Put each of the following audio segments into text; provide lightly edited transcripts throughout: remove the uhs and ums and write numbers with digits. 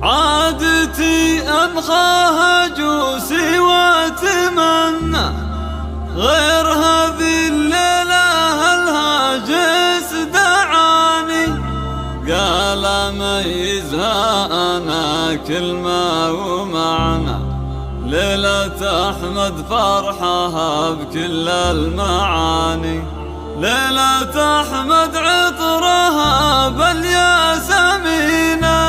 عادتي أبغاها جوسي وأتمنى غير هذه الليلة الهاجس دعاني قال أميزها أنا كلمة ومعنى ليلة أحمد فرحها بكل المعاني ليلة أحمد عطرها بالياسمينة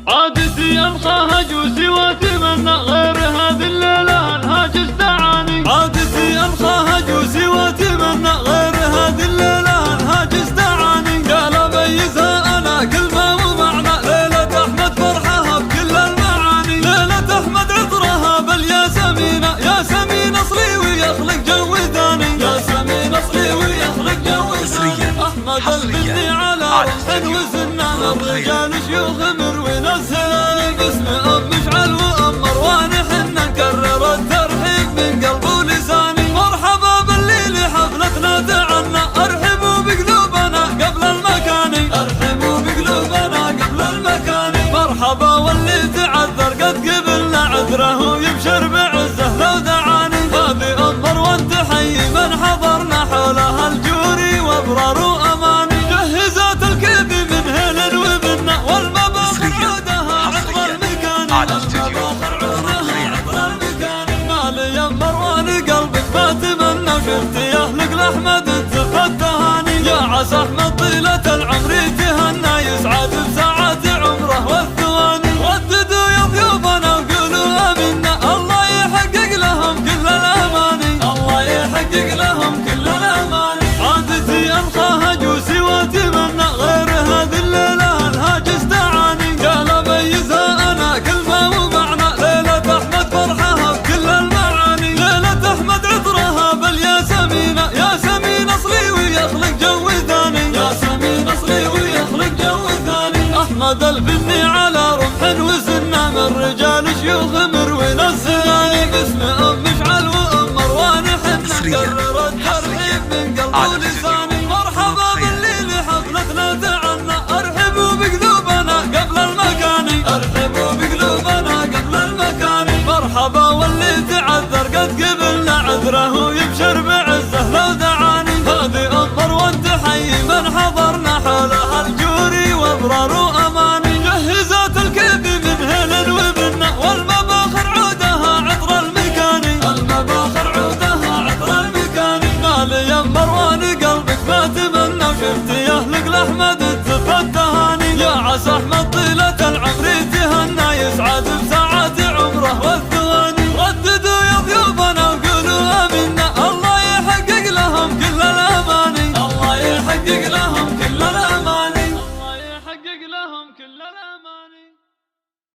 عادتي أبغاها جوسي وأتمنى غير هذه الليلة الهاجس دعاني عادتي أبغاها جوسي وأتمنى غير هذه الليلة الهاجس دعاني قال أميزها أنا كلمة ومعنى ليلة أحمد فرحها بكل المعاني ليلة أحمد عطرها بالياسمينة ياسمين أصلي ويخلق جو ثاني ياسمين أصلي ويخلق جو ثاني أحمد البني على رمح وسنة الرجال شيوخ مروين السنان باسم أم مشعل وأم مروان حنا نكرر الترحيب من قلب ولساني مرحبا باللي لحفلتنا تعنا أرحبوا بقلوبنا قبل المكاني أرحبوا بقلوبنا قبل المكاني مرحبا واللي تعذر قد قبلنا عذره يبشر بعزه لو دعاني هذه أم مروان تحيي من حضرنا حولها الجوري وأبرار وأماني جهزت الكيف من هيل وبنا والمباخر عودها عطر المكاني المباخر عودها عطر المكاني مالي يا مروان قلبك ما تمنى وشفتي أهلك لأحمد تفت تهاني يا عسى